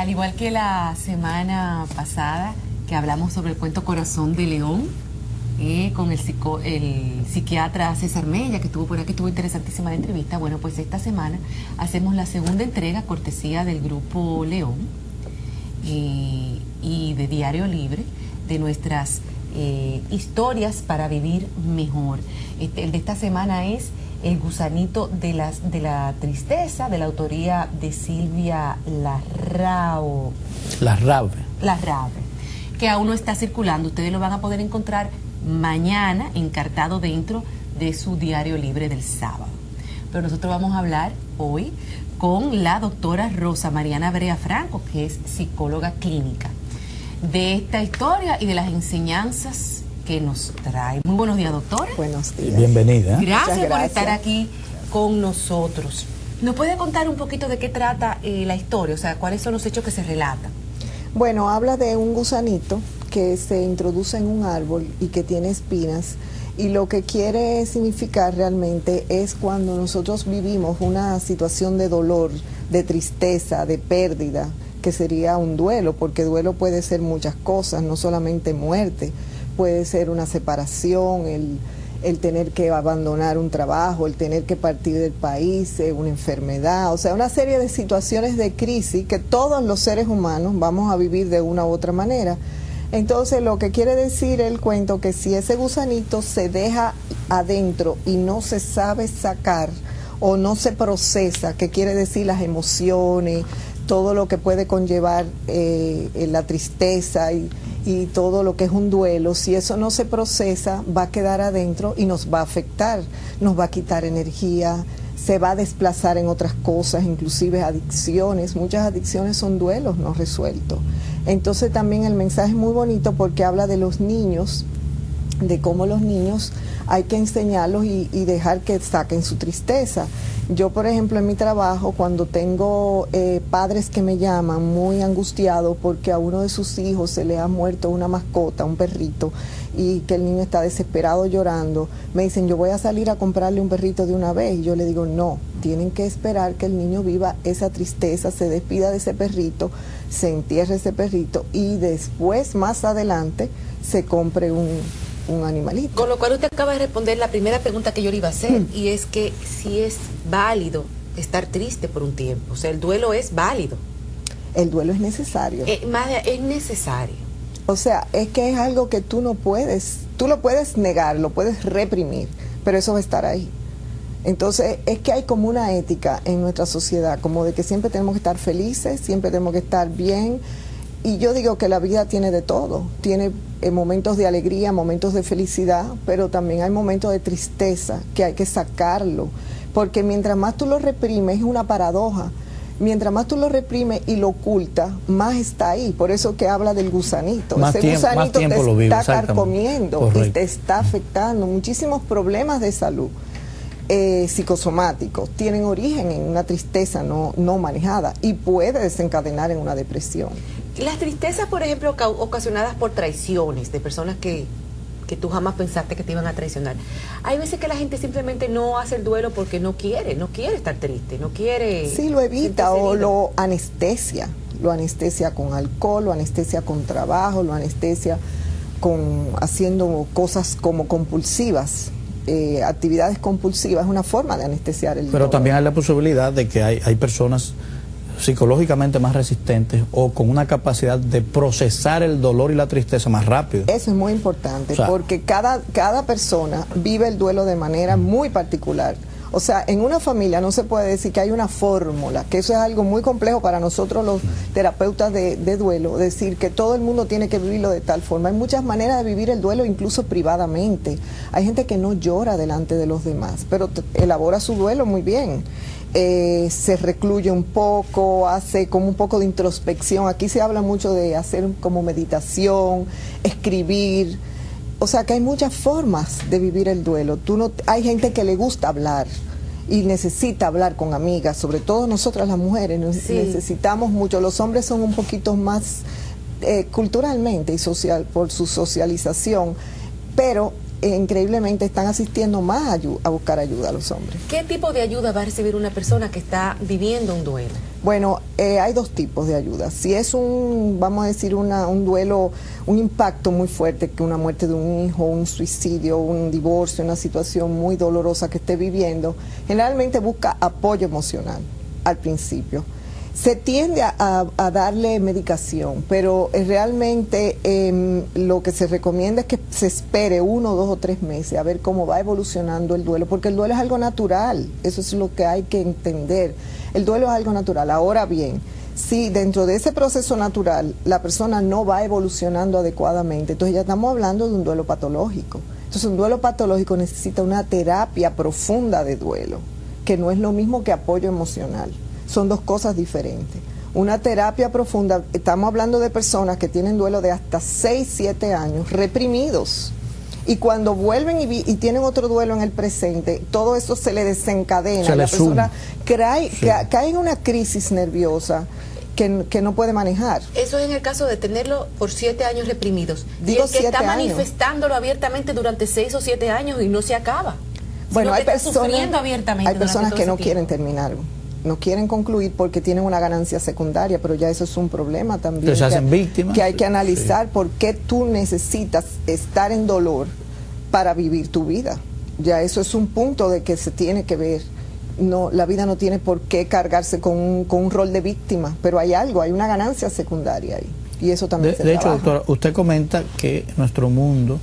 Al igual que la semana pasada que hablamos sobre el cuento Corazón de León, con el psiquiatra César Mella, que estuvo por aquí, estuvo interesantísima la entrevista. Bueno, pues esta semana hacemos la segunda entrega, cortesía del Grupo León y de Diario Libre, de nuestras historias para vivir mejor. El de esta semana es El gusanito de la tristeza, de la autoría de Silvia Larrabe, que aún no está circulando. Ustedes lo van a poder encontrar mañana encartado dentro de su Diario Libre del sábado. Pero nosotros vamos a hablar hoy con la doctora Rosa Mariana Brea Franco, que es psicóloga clínica, de esta historia y de las enseñanzas que nos trae. Muy buenos días, doctora. Buenos días. Bienvenida. Gracias por estar aquí con nosotros. ¿Nos puede contar un poquito de qué trata la historia? O sea, ¿cuáles son los hechos que se relatan? Bueno, habla de un gusanito que se introduce en un árbol y que tiene espinas, y lo que quiere significar realmente es cuando nosotros vivimos una situación de dolor, de tristeza, de pérdida, que sería un duelo, porque duelo puede ser muchas cosas, no solamente muerte, puede ser una separación, el tener que abandonar un trabajo, el tener que partir del país, una enfermedad, o sea, una serie de situaciones de crisis que todos los seres humanos vamos a vivir de una u otra manera. Entonces, lo que quiere decir el cuento, que si ese gusanito se deja adentro y no se sabe sacar o no se procesa, que quiere decir las emociones, todo lo que puede conllevar la tristeza y todo lo que es un duelo, si eso no se procesa, va a quedar adentro y nos va a afectar, nos va a quitar energía, se va a desplazar en otras cosas, inclusive adicciones. Muchas adicciones son duelos no resueltos. Entonces también el mensaje es muy bonito porque habla de los niños, de cómo los niños hay que enseñarlos y dejar que saquen su tristeza. Yo, por ejemplo, en mi trabajo, cuando tengo padres que me llaman muy angustiados porque a uno de sus hijos se le ha muerto una mascota, un perrito, y que el niño está desesperado llorando, me dicen, yo voy a salir a comprarle un perrito de una vez. Y yo le digo, no, tienen que esperar que el niño viva esa tristeza, se despida de ese perrito, se entierre ese perrito y después, más adelante, se compre un animalito. Con lo cual usted acaba de responder la primera pregunta que yo le iba a hacer, y es que si es válido estar triste por un tiempo. O sea, el duelo es válido. El duelo es necesario. Es necesario. O sea, es que es algo que tú no puedes, tú lo puedes negar, lo puedes reprimir, pero eso va a estar ahí. Entonces, es que hay como una ética en nuestra sociedad, como de que siempre tenemos que estar felices, siempre tenemos que estar bien. Y yo digo que la vida tiene de todo, tiene momentos de alegría, momentos de felicidad, pero también hay momentos de tristeza que hay que sacarlo, porque mientras más tú lo reprimes, es una paradoja, mientras más tú lo reprimes y lo ocultas, más está ahí. Por eso que habla del gusanito. Ese gusanito te está carcomiendo y te está afectando. Muchísimos problemas de salud psicosomáticos tienen origen en una tristeza no manejada y puede desencadenar en una depresión. Las tristezas, por ejemplo, ocasionadas por traiciones de personas que tú jamás pensaste que te iban a traicionar. Hay veces que la gente simplemente no hace el duelo porque no quiere estar triste, no quiere... Sí, lo evita o lo anestesia con alcohol, lo anestesia con trabajo, lo anestesia haciendo cosas como compulsivas. Actividades compulsivas es una forma de anestesiar el dolor. Pero también hay la posibilidad de que hay personas psicológicamente más resistentes o con una capacidad de procesar el dolor y la tristeza más rápido. Eso es muy importante, porque cada persona vive el duelo de manera muy particular. O sea, en una familia no se puede decir que hay una fórmula, que eso es algo muy complejo para nosotros los terapeutas de duelo, decir que todo el mundo tiene que vivirlo de tal forma. Hay muchas maneras de vivir el duelo, incluso privadamente. Hay gente que no llora delante de los demás, pero elabora su duelo muy bien. Se recluye un poco, hace como un poco de introspección. Aquí se habla mucho de hacer como meditación, escribir. O sea que hay muchas formas de vivir el duelo. Hay gente que le gusta hablar y necesita hablar con amigas, sobre todo nosotras las mujeres, necesitamos mucho. Los hombres son un poquito más culturalmente y social por su socialización, pero increíblemente están asistiendo más a buscar ayuda a los hombres. ¿Qué tipo de ayuda va a recibir una persona que está viviendo un duelo? Bueno, hay dos tipos de ayuda. Si es vamos a decir, un duelo, un impacto muy fuerte, que una muerte de un hijo, un suicidio, un divorcio, una situación muy dolorosa que esté viviendo, generalmente busca apoyo emocional al principio. Se tiende a darle medicación, pero realmente lo que se recomienda es que se espere 1, 2 o 3 meses a ver cómo va evolucionando el duelo, porque el duelo es algo natural, eso es lo que hay que entender. El duelo es algo natural. Ahora bien, si dentro de ese proceso natural la persona no va evolucionando adecuadamente, entonces ya estamos hablando de un duelo patológico. Entonces un duelo patológico necesita una terapia profunda de duelo, que no es lo mismo que apoyo emocional. Son dos cosas diferentes. Una terapia profunda, estamos hablando de personas que tienen duelo de hasta 6, 7 años, reprimidos. Y cuando vuelven y tienen otro duelo en el presente, todo eso se le desencadena. La persona cae en una crisis nerviosa que no puede manejar. Eso es en el caso de tenerlo por 7 años reprimidos. Digo, y el que está 7 años. Manifestándolo abiertamente durante 6 o 7 años y no se acaba. Bueno, hay personas que no quieren terminar. No quieren concluir porque tienen una ganancia secundaria, pero ya eso es un problema también. Se hacen víctimas. Que hay que analizar por qué tú necesitas estar en dolor para vivir tu vida. Ya eso es un punto de que se tiene que ver. No, la vida no tiene por qué cargarse con un rol de víctima, pero hay algo, hay una ganancia secundaria ahí. Y eso también se trabaja. De hecho, doctora, usted comenta que nuestro mundo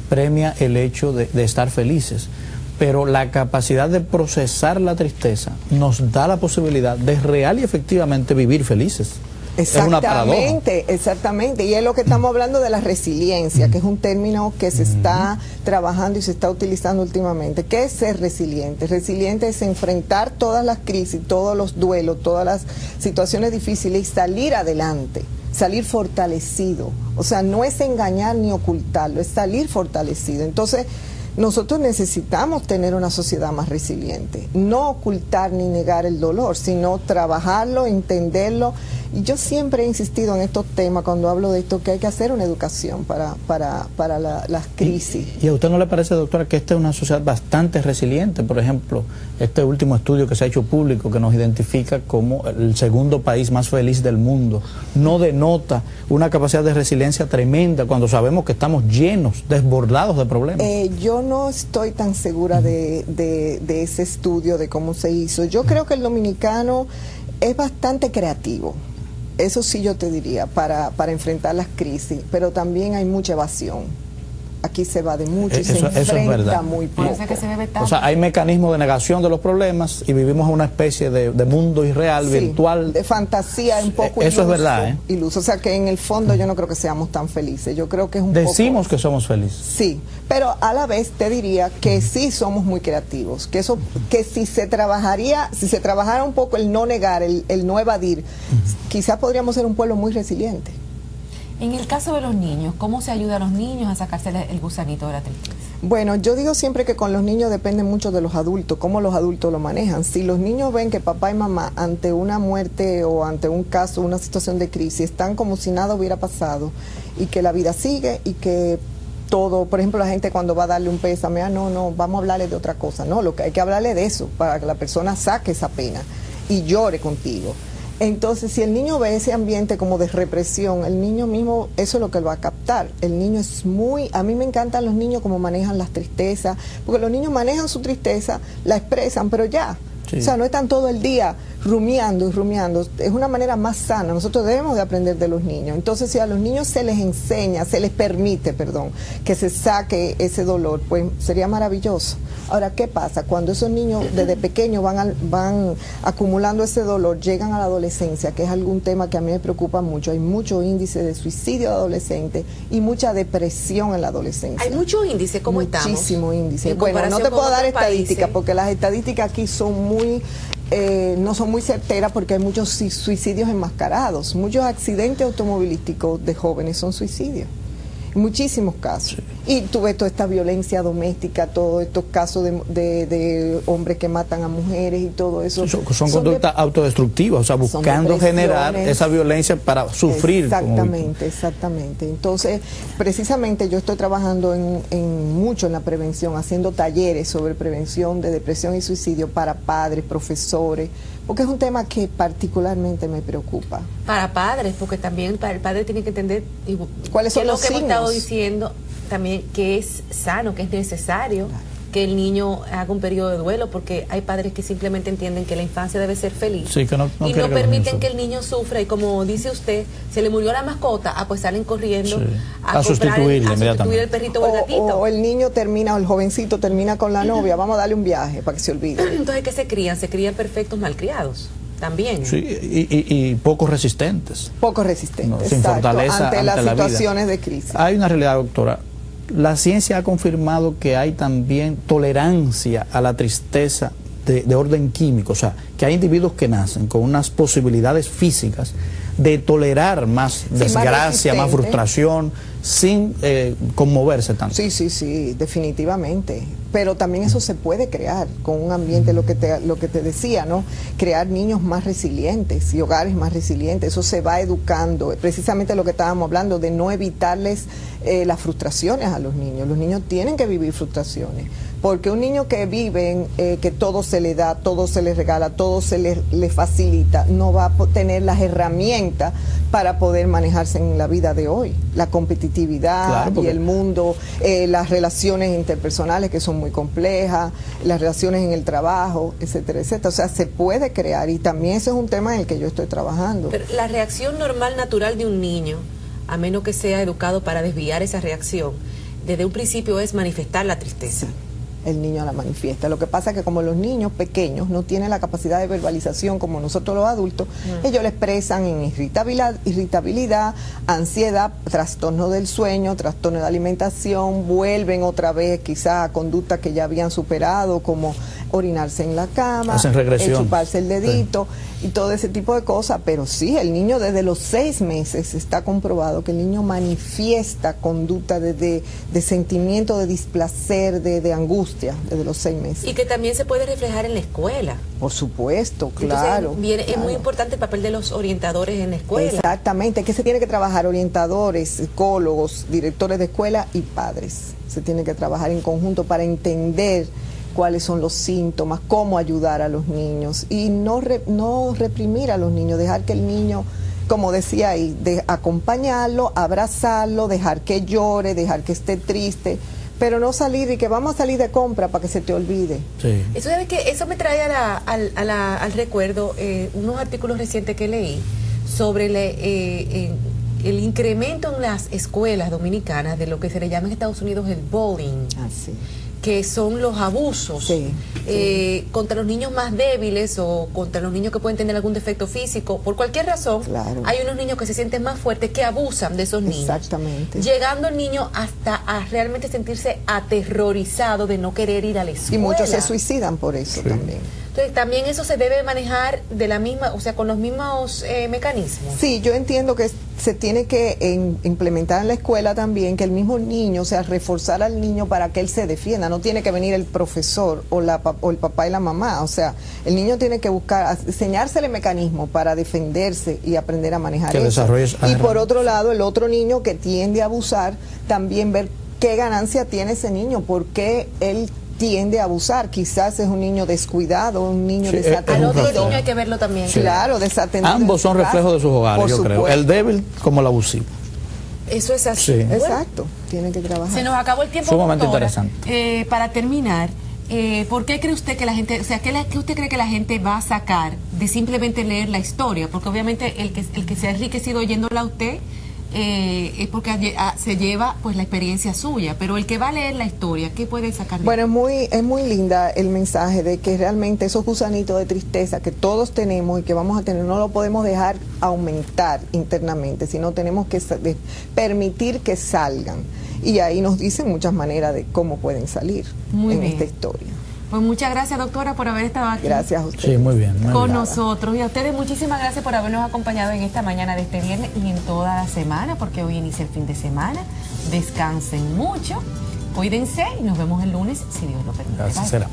premia el hecho de estar felices, pero la capacidad de procesar la tristeza nos da la posibilidad de real y efectivamente vivir felices. Exactamente, exactamente. Y es lo que estamos hablando de la resiliencia, que es un término que se está trabajando y se está utilizando últimamente. ¿Qué es ser resiliente? Resiliente es enfrentar todas las crisis, todos los duelos, todas las situaciones difíciles y salir adelante, salir fortalecido. O sea, no es engañar ni ocultarlo, es salir fortalecido. Entonces, nosotros necesitamos tener una sociedad más resiliente, no ocultar ni negar el dolor, sino trabajarlo, entenderlo. Y yo siempre he insistido en estos temas cuando hablo de esto, que hay que hacer una educación para las crisis. ¿Y a usted no le parece, doctora, que esta es una sociedad bastante resiliente? Por ejemplo, este último estudio que se ha hecho público, que nos identifica como el segundo país más feliz del mundo, no denota una capacidad de resiliencia tremenda cuando sabemos que estamos llenos, desbordados de problemas. Yo no estoy tan segura de ese estudio, de cómo se hizo. Yo creo que el dominicano es bastante creativo. Eso sí yo te diría, para enfrentar las crisis, pero también hay mucha evasión. Aquí se va de mucho y se enfrenta muy poco. O sea, hay mecanismos de negación de los problemas y vivimos en una especie de mundo irreal, virtual. De fantasía, un poco iluso. Eso es verdad, ¿eh? Iluso. O sea, que en el fondo yo no creo que seamos tan felices. Yo creo que es un Decimos poco... que somos felices. Sí, pero a la vez te diría que sí somos muy creativos. Que si se trabajara un poco el no negar, el no evadir, quizás podríamos ser un pueblo muy resiliente. En el caso de los niños, ¿cómo se ayuda a los niños a sacarse el gusanito de la tristeza? Bueno, yo digo siempre que con los niños depende mucho de los adultos, cómo los adultos lo manejan. Si los niños ven que papá y mamá ante una muerte o ante un caso, una situación de crisis, están como si nada hubiera pasado y que la vida sigue y que todo, por ejemplo, la gente cuando va a darle un pésame, no, vamos a hablarle de otra cosa. No, lo que hay que hablarle de eso, para que la persona saque esa pena y llore contigo. Entonces, si el niño ve ese ambiente como de represión, el niño mismo, eso es lo que él va a captar. El niño es a mí me encantan los niños como manejan las tristezas, porque los niños manejan su tristeza, la expresan, pero ya. Sí. O sea, no están todo el día rumiando y rumiando. Es una manera más sana. Nosotros debemos de aprender de los niños. Entonces, si a los niños se les enseña, se les permite, que se saque ese dolor, pues sería maravilloso. Ahora, ¿qué pasa? Cuando esos niños desde pequeños van acumulando ese dolor, llegan a la adolescencia, que es algún tema que a mí me preocupa mucho. Hay mucho índice de suicidio de adolescentes y mucha depresión en la adolescencia. Hay mucho índice, ¿cómo estamos? Muchísimo índice. Bueno, no te puedo dar estadísticas, porque las estadísticas aquí son no son muy certeras, porque hay muchos suicidios enmascarados. Muchos accidentes automovilísticos de jóvenes son suicidios. Muchísimos casos. Sí. Y tuve toda esta violencia doméstica, todos estos casos de hombres que matan a mujeres y todo eso. Son conductas autodestructivas, o sea, buscando generar esa violencia para sufrir. Exactamente, exactamente. Entonces, precisamente yo estoy trabajando mucho en la prevención, haciendo talleres sobre prevención de depresión y suicidio para padres, profesores, porque es un tema que particularmente me preocupa. Para padres, porque también el padre tiene que entender cuáles son lo los que hemos signos. estado diciendo, también que es sano, que es necesario que el niño haga un periodo de duelo, porque hay padres que simplemente entienden que la infancia debe ser feliz, sí, que no y no permiten que el niño sufra, y como dice usted, se le murió la mascota, pues salen corriendo a sustituir el perrito o el gatito. O el niño termina, o el jovencito termina con la novia, vamos a darle un viaje para que se olvide. Entonces, ¿qué se crían? Se crían perfectos malcriados. También. Sí, y poco resistentes. Poco resistentes, no, sin fortaleza ante las situaciones de crisis. Hay una realidad, doctora. La ciencia ha confirmado que hay también tolerancia a la tristeza de orden químico, o sea, que hay individuos que nacen con unas posibilidades físicas de tolerar más desgracia, más frustración, sin conmoverse tanto. Sí, definitivamente. Pero también eso se puede crear con un ambiente, lo que te decía, ¿no? Crear niños más resilientes y hogares más resilientes. Eso se va educando. Precisamente lo que estábamos hablando, de no evitarles las frustraciones a los niños. Los niños tienen que vivir frustraciones. Porque un niño que vive, que todo se le da, todo se le regala, todo se le facilita, no va a tener las herramientas para poder manejarse en la vida de hoy. La competitividad, claro, y el mundo, las relaciones interpersonales que son muy complejas, las relaciones en el trabajo, etcétera, etcétera. O sea, se puede crear, y también ese es un tema en el que yo estoy trabajando. Pero la reacción normal, natural de un niño, a menos que sea educado para desviar esa reacción, desde un principio es manifestar la tristeza. Sí. El niño la manifiesta. Lo que pasa es que como los niños pequeños no tienen la capacidad de verbalización como nosotros los adultos, ellos la expresan en irritabilidad, ansiedad, trastorno del sueño, trastorno de alimentación, vuelven otra vez quizás a conductas que ya habían superado, como orinarse en la cama, chuparse el dedito, y todo ese tipo de cosas. Pero sí, el niño desde los 6 meses está comprobado que el niño manifiesta conducta de sentimiento de displacer, de angustia, desde los 6 meses. Y que también se puede reflejar en la escuela. Por supuesto, claro. Entonces, es claro. muy importante el papel de los orientadores en la escuela. Exactamente, que se tiene que trabajar orientadores, psicólogos, directores de escuela y padres. Se tiene que trabajar en conjunto para entender cuáles son los síntomas, cómo ayudar a los niños y no reprimir a los niños, dejar que el niño, como decía ahí, acompañarlo, abrazarlo, dejar que llore, dejar que esté triste, pero no salir y que vamos a salir de compra para que se te olvide. Sí. Eso me trae al recuerdo unos artículos recientes que leí sobre el incremento en las escuelas dominicanas de lo que se le llama en Estados Unidos el bullying. Así. Que son los abusos contra los niños más débiles o contra los niños que pueden tener algún defecto físico, por cualquier razón. Claro. Hay unos niños que se sienten más fuertes, que abusan de esos niños. Exactamente. Llegando el niño hasta a realmente sentirse aterrorizado de no querer ir a la escuela. Y muchos se suicidan por eso también. Entonces, también eso se debe manejar de la misma, o sea, con los mismos mecanismos. Sí, yo entiendo que se tiene que implementar en la escuela también, que el mismo niño, o sea, reforzar al niño para que él se defienda. No tiene que venir el profesor o el papá y la mamá. O sea, el niño tiene que buscar, enseñársele mecanismos para defenderse y aprender a manejar eso. Y por otro lado, el otro niño que tiende a abusar, también ver qué ganancia tiene ese niño, por qué él tiende a abusar. Quizás es un niño descuidado, un niño desatendido. Al otro niño hay que verlo también. Claro, desatendido. Ambos son reflejos de sus hogares, yo creo. El débil como el abusivo. Eso es así. Sí. Bueno, exacto, tiene que trabajar. Se nos acabó el tiempo. Sumamente interesante. Para terminar, ¿por qué cree usted que la gente, o sea, ¿qué usted cree que la gente va a sacar de simplemente leer la historia? Porque obviamente el que se ha enriquecido oyéndola a usted es porque se lleva pues la experiencia suya, pero el que va a leer la historia, ¿qué puede sacar de Bueno, es muy linda el mensaje de que realmente esos gusanitos de tristeza que todos tenemos y que vamos a tener, no lo podemos dejar aumentar internamente, sino tenemos que permitir que salgan. Y ahí nos dicen muchas maneras de cómo pueden salir esta historia. Pues muchas gracias, doctora, por haber estado aquí. Gracias a usted. Sí, muy bien. Con nosotros. Y a ustedes muchísimas gracias por habernos acompañado en esta mañana de este viernes y en toda la semana, porque hoy inicia el fin de semana. Descansen mucho, cuídense y nos vemos el lunes, si Dios lo permite. Gracias, será.